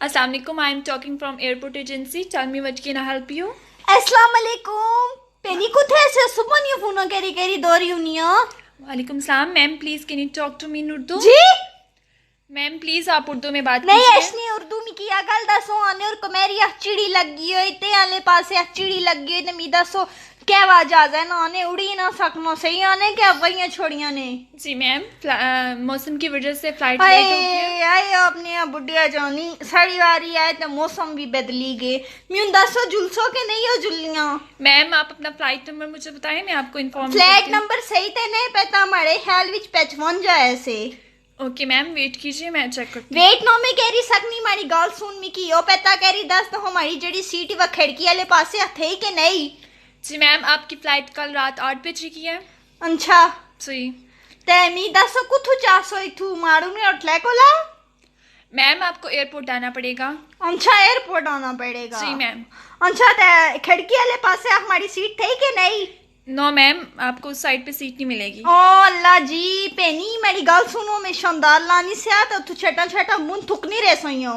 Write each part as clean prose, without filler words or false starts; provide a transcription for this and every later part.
Assalamualaikum. I am talking from airport agency. Tell me what can I help you? अस्सलाम वालेकुम पेनी कुथे से सुबह नहीं फोन करी करी दौरी हुनिया वालेकुम सलाम ma'am please can you talk to me in Urdu जी मैम प्लीज आप उर्दू में बात नहीं कीजिए ऐसनी उर्दू में किया गल दसो आने और कमेरी चिड़ी लगी हो इते आले पासे चिड़ी लगी हो ते मी दसो क्या आवाज है ना आने उड़ी ना सकनो सही आने क्या वही छोड़िया ने जी मैम मौसम की वजह से फ्लाइट लेट हो गई है। आए अपने बुढ़िया जानी सारी वारी आए तो मौसम भी बदली गए म्यून दसो जुलसो के नहीं हो जुलियां मैम आप अपना फ्लाइट नंबर मुझे बताएं मैं आपको इन्फॉर्म फ्लैट नंबर सही ते नहीं पता हमारे ख्याल विच 55 ऐसे ओके मैम वेट कीजिए मैं चेक करती वेट नो में कह रही सकनी मारी गाल सुन मी की ओ पता कह रही दस तो हमारी जड़ी सीट व खिड़की वाले पासे थे कि नहीं जी मैम आपकी फ्लाइट कल रात 8 बजे की है अच्छा जी ते मी दस कुथु चासो इथु मारू ने उठले कोला मैम आपको एयरपोर्ट आना पड़ेगा अच्छा एयरपोर्ट आना पड़ेगा जी मैम अच्छा ते खिड़की वाले पासे हमारी सीट थी कि नहीं नो मैम आपको उस साइड पे सीट नहीं मिलेगी ओ अल्लाह जी पेनी मेरी गल सुनो मैं शानदार लानी से आ तो तू छटा छटा मुंह थुक नहीं रह सईयो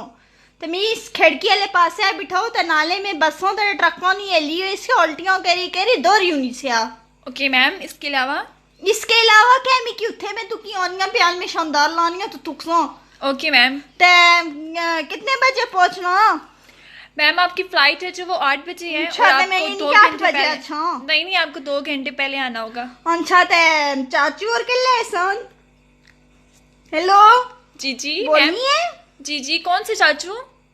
तो मैं इस खिड़की वाले पासे आ बिठाओ तो नाले में बसों तो ट्रकों नहीं लियो इसके उल्टियां करी करी दो यूनी से आ ओके मैम इसके अलावा क्या मैं की उठे में तू की ओनियां प्याल में शानदार लानियां तो थुकसो ओके मैम ते कितने बजे पहुंचना मैम आपकी फ्लाइट है जो वो 8 बजे है अच्छा, और तो आपको मैं 2 8 घंटे बजे पहले अच्छा नहीं आपको 2 घंटे पहले आना होगा अच्छा ते चाचू और किल्ले सन हेलो जी जी मैम बोलिए जी कौन से चाचू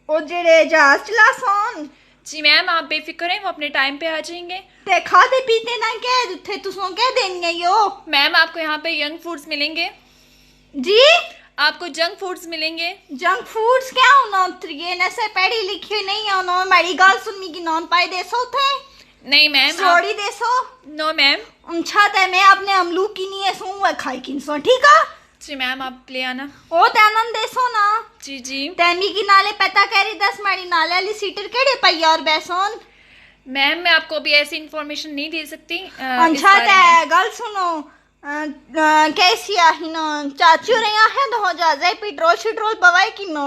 ओ जेड़े जहाज चला सन जी मैम आप बेफिक्र हैं वो अपने टाइम पे आ जाएंगे ते खाते पीते ना क्या थे तुसो क्या देनी यो मैम आपको यहाँ पे यंग फूड्स मिलेंगे जी आपको जंक फूड्स मिलेंगे जंक फूड्स क्या होना उतरिए नसे पढ़ी लिखी नहीं होना मेरी गाल सुननी की नॉन पाई देसो थे नहीं मैम सोड़ी देसो नो मैम अच्छा ते मैं अपने अमलू की नहीं सो वे खाई किन सो ठीक है जी मैम आप ले आना ओ तनन देसो ना जी तैमी की नाले पता करी 10 मारी नाले वाली सीटर केड़े पई और बैसोन मैम मैं आपको अभी ऐसी इंफॉर्मेशन नहीं दे सकती अच्छा ते गल सुनो कैसी आही ना चाचू रे है तो हो जा जाए पेट्रोल शेट्रोल बवाई की नो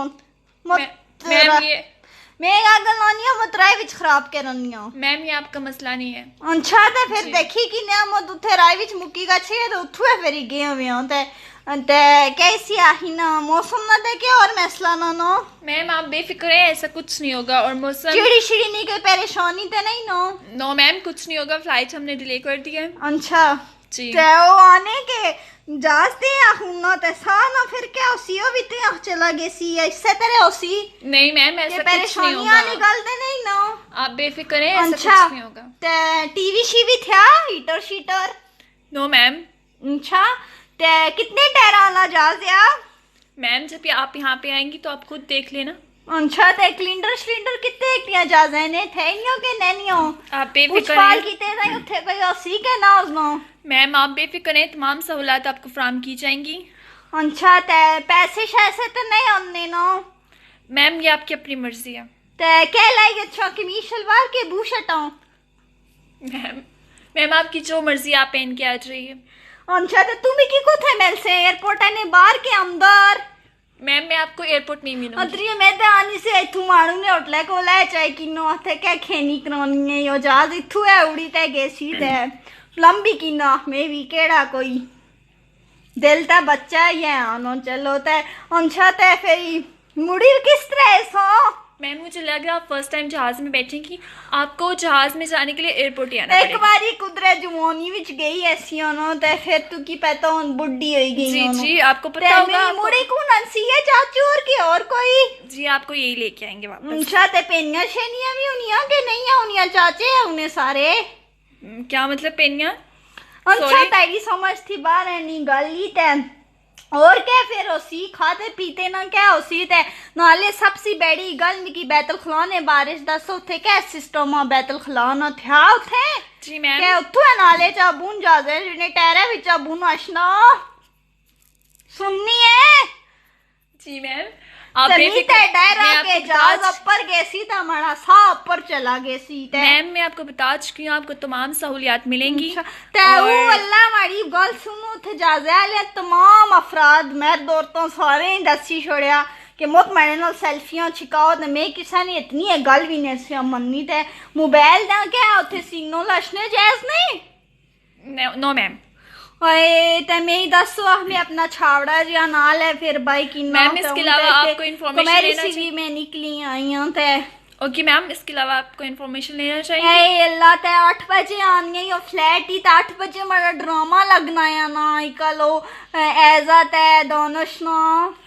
मैम ये मैं आगल नानिया मतराय विच खराब करनिया मैम ये आपका मसला नहीं है अच्छा ते फिर देखी कि ना मत उथे राय विच मुक्की का छे तो उठवे फेरी गए हुए ते ते कैसी आही ना मौसम ना देखे और मसला ना नो मैम आप बेफिक्र हैं ऐसा कुछ नहीं होगा और मौसम चिड़ी चिड़ी नहीं कोई परेशानी ते नहीं नो नो मैम कुछ नहीं होगा फ्लाइट हमने डिले कर दी है अच्छा जी ते वो आने के जाते आहुना ते साना फिर क्या ओसियो भी ते चला गए सी इससे तरह ओसी नहीं मैम ऐसा कुछ नहीं परेशानी होगा निकाल दे नहीं नो आप बेफिक्र हैं ऐसा अच्छा कुछ नहीं होगा ते टीवी शीवी था हीटर शीटर नो मैम अच्छा ते कितने टायर आना जा दिया मैम जब आप यहाँ पे आएंगी तो आप खुद देख लेना अच्छा ते सिलेंडर सिलेंडर कितने किया जा ने थे नियो के ननियो आप बेफिक्र पाल हैं कीते नहीं उठे कोई ओसी के ना उसनो मैम आप बेफिक्र हैं तमाम सहूलत आपको फराहम की जाएंगी अच्छा ते पैसे शैसे तो नहीं आने नो मैम ये आपकी अपनी मर्जी है ते क्या लाएगी अच्छा कमीज शलवार के बूशर्ट मैम आपकी जो मर्जी आप पहन के आ जाइए अच्छा तो तुम्हें की कुछ है मेल से एयरपोर्ट आने बाहर के अंदर मैम मैं आपको एयरपोर्ट नहीं मिलूंगी अंतरी मैं तो आनी से इथु मारू ने उठले को ले चाहे किनो थे क्या खेनी करानी है यो जहाज इथु है उड़ी ते गेसी ते लंबी किनो में भी केड़ा कोई दिल ता बच्चा ही है आनो चलो ते अच्छा ते फिर मुड़ी किस तरह सो मैम मुझे लग रहा है आप फर्स्ट टाइम जहाज में बैठेंगी आपको जहाज में जाने के लिए एयरपोर्ट ही आना एक पड़ेगा बारी कुदरे जुमोनी विच गई ऐसी होनो ते फिर तू की पता उन बुड्ढी हो गई जी आपको पता होगा मुड़ी को नंसी है चाचू और की और कोई जी आपको यही लेके आएंगे वापस अच्छा ते पेनिया शेनिया भी उनिया के नहीं है उनिया चाचे है उन्हें सारे क्या मतलब पेनिया अच्छा तेरी समझ थी बाहर है नी गली ते और क्या फिर उसी खाते पीते ना क्या उसी ते नाले सबसे बड़ी गल की बैतल खलाने बारिश दसो थे क्या सिस्टम आ बैतल खलाना था उथे जी मैम क्या उठो नाले चा बून जा दे ने टायरा विच बून आशना सुननी है जी मैम आप बेफिक्र डायरा के जहाज ऊपर गए सी ता हमारा सा ऊपर चला गए सी ते मैम मैं आपको बता चुकी हूँ आपको तमाम सहूलियात मिलेंगी ते वो अल्लाह हमारी गल सुनो थे जहाज वाले तमाम अफराद मर्द औरतों सारे ही दसी छोड़िया कि मुत मेरे नाल सेल्फियां छिकाओ ते मैं किसा ने इतनी है गल भी नहीं से मन्नी ते मोबाइल दा क्या उत्थे सिग्नल लशने जायज नहीं नो मैम। ओए ते मैं ही दसो मैं अपना छावड़ा जिहा नाल है फिर भाई की मैम इसके अलावा आपको इन्फॉर्मेशन लेना चाहिए। मैं निकली आई हूं ते ओके मैम, इसके अलावा आपको इन्फॉर्मेशन लेना चाहिए। अल्लाह ते 8 बजे आनी है फ्लैट ही 8 बजे मेरा ड्रामा लगना है ना इकलो ऐजा ते दोनों ना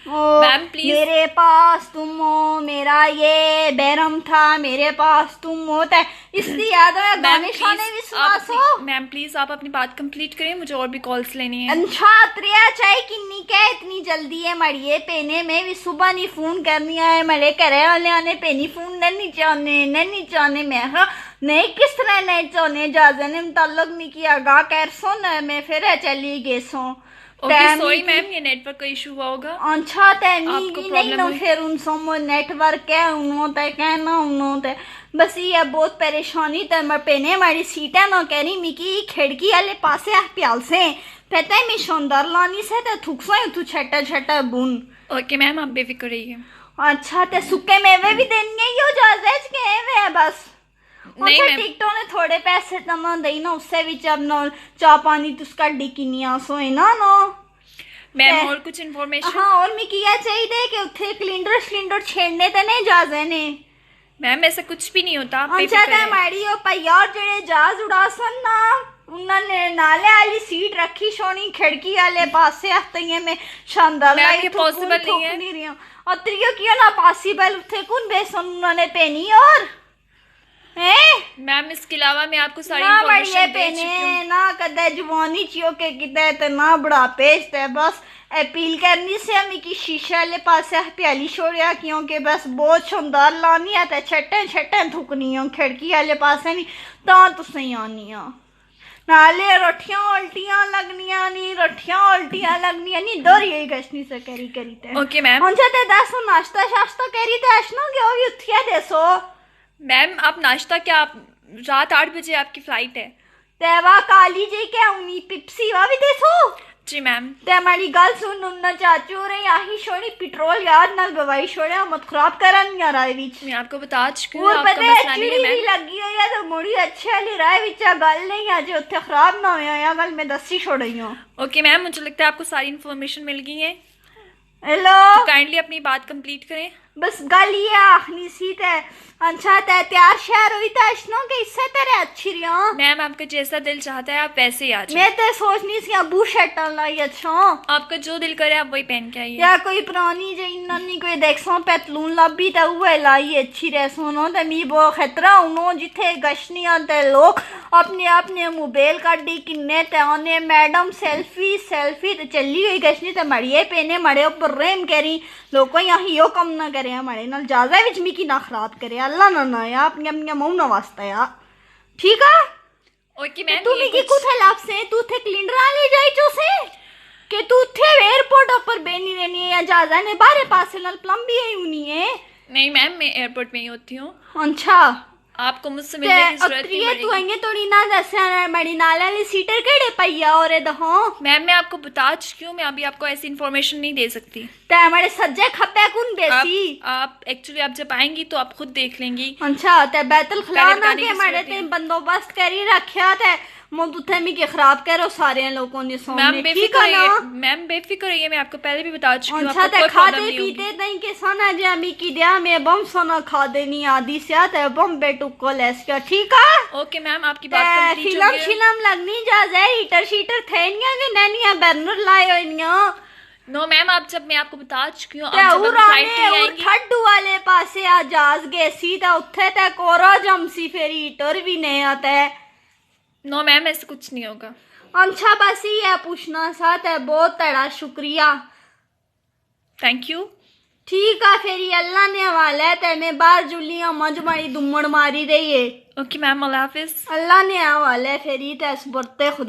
ओ मैम प्लीज, मेरे पास तुम हो, मेरा ये बैरम था, मेरे पास तुम हो ते इसलिए याद है गाने शाने विश्वास हो। मैम प्लीज आप अपनी बात कंप्लीट करें, मुझे और भी कॉल्स लेनी है। अच्छा त्रिया चाहे किन्नी क्या इतनी जल्दी है मड़िए पेने में भी सुबह नहीं फोन करनी है मरे घरे वाले आने पेनी फोन नहीं चाहने मैं हाँ नहीं किस तरह नहीं चाहने जाजे ने मुताल्लक नहीं किया गा कैर सुन मैं फिर चली गई सो ओके सॉरी मैम, ये नेटवर्क का इशू हुआ होगा। अच्छा तैमी नहीं ना फिर उन समो नेटवर्क है उन्होंने कहना उन्होंने बस ये बहुत परेशानी तो मैं पेने हमारी सीट है ना कह रही मिकी खिड़की वाले पासे प्याल से पता है मैं शानदार लानी से तो थुक से तू छटा बुन। ओके मैम आप बेफिक्र रहिए। अच्छा ते सुके मेवे भी देने ही हो जाजे के वे बस नहीं अच्छा टिकटों ने थोड़े पैसे तमा दई ना उससे भी जब ना चाह पानी तुसका डिकिनिया सोए ना मैम और कुछ इन्फॉर्मेशन। हाँ और मैं किया चाहिए कि उठे सिलेंडर छेड़ने ते नहीं जाजे ने मैम ऐसा कुछ भी नहीं होता। अच्छा ते हमारी ओ भैया और जेड़े जहाज उड़ासन ना उन्होंने नाले वाली सीट रखी सोनी खिड़की वाले पासे हफ्ते में शानदार लाइट पॉसिबल नहीं है और त्रियो किया ना पॉसिबल उठे कौन बेसन उन्होंने पेनी और मैम इसके अलावा मैं आपको सारी इन्फॉर्मेशन दे चुकी हूं। ना कदे जवानी चियो के किते ते ना बुढ़ापे ते बस अपील करनी से हमें कि शीशे वाले पासे प्याली छोड़िया क्योंकि बस बहुत शानदार लानी है ते छट्टे थुकनी हो खिड़की वाले पासे नहीं तां तुसें आनी हो नाले रोटियां उल्टियां लगनियां नहीं दोरी गशनी से करी ते ओके मैम। अच्छा ते दसो नाश्ता शाश्ता करी ते अशनो के भी उठिया देसो। मैम आप नाश्ता क्या आप रात 8 बजे आपकी फ्लाइट है तेवा काली जी क्या उनी पिप्सी वा भी देसो। जी मैम। ते हमारी गल सुन उन्ना चाचू रे आही छोड़ी पेट्रोल याद ना गवाई छोड़े मत खराब करन यार राय विच मैं आपको बता चुकी हूं और आपका पता मसला है नहीं है चिड़ी मैम। लगी हुई है तो मुड़ी अच्छे वाली राय विच गल नहीं आज उथे खराब ना होया या गल मैं दसी छोड़ई हूं। ओके मैम मुझे लगता है आपको सारी इन्फॉर्मेशन मिल गई है। हेलो तो काइंडली अपनी बात कंप्लीट करें। बस गल ये आखनी सी ते अच्छा ते तैयार शहर हुई तो अशनो के इससे तेरे अच्छी रिया। मैम आपका जैसा दिल चाहता है आप वैसे ही आ जाओ। मैं तो सोचनी सी अबू शर्ट लाई अच्छा आपका जो दिल करे आप वही पहन के आइए। या कोई पुरानी जी नन्नी कोई देखसो पैतलून लब्बी तो वो लाई अच्छी रह सोनो ते मी वो खतरा उनो जिथे गशनियां ते लोग अपने मोबाइल काटी किन्ने ते आने मैडम सेल्फी ते चली हुई गशनी ते मड़िए पेने मड़े ऊपर रेम करी लोगों यहाँ यो कम ना करे हमारे नाल जाजा विच मिकी ना खराब करे अल्लाह ना या अपने मुंह ना वास्ता या ठीक है। ओके मैम तू मिकी कुथे लाभ से तू थे क्लीनर ले जाई जो से कि तू थे एयरपोर्ट पर बेनी रहनी है या जाजा ने बारे पासे नाल प्लम्बी है उनी है। नहीं मैम मैं एयरपोर्ट में ही होती हूँ। अच्छा आपको मुझसे मिलने की जरूरत नहीं पड़ेगी। तू आएंगे थोड़ी ना दसया मड़ी नाले वाली सीटर केड़े पईया और दहो। मैम मैं आपको बता चुकी हूँ मैं अभी आपको ऐसी इन्फॉर्मेशन नहीं दे सकती। ते हमारे सज्जे खप्पे कुन बेसी आप एक्चुअली आप जब आएंगी तो आप खुद देख लेंगी। अच्छा ते बैतुल खला ना के हमारे ते बंदोबस्त करी रखया ते मुझ उठे मी के खराब करो सारे लोगों ने सामने ठीक है ना। मैम बेफिक्र रहिए मैं आपको पहले भी बता चुकी हूँ। अच्छा ते खाते पीते नहीं के सना जे मी की दिया मैं बम सोना खा देनी आदि से ते बम बेटू को लेस का ठीक है। ओके मैम आपकी बात कंप्लीट हो गई। फिल्म लगनी जा जाए हीटर थेनिया के ननिया बैनर लाए होनिया। नो मैम आप जब मैं आपको बता चुकी हूँ आप जब फ्लाइट के लिए आएंगी ठड्डू वाले पासे आ जहाज गए सीधा उठे ते कोरा जमसी फिर हीटर भी नहीं आता है। नो मैम ऐसा कुछ नहीं होगा। अच्छा बस ये पूछना साथ है बहुत तड़ा शुक्रिया थैंक यू। ठीक है फिर अल्लाह ने हवाला है ते मैं बाहर जुलियां मज मारी दुम्मड़ मारी रही है। ओके मैम अल्लाह हाफिज। अल्लाह ने हवाला है फिर बरते खुदा।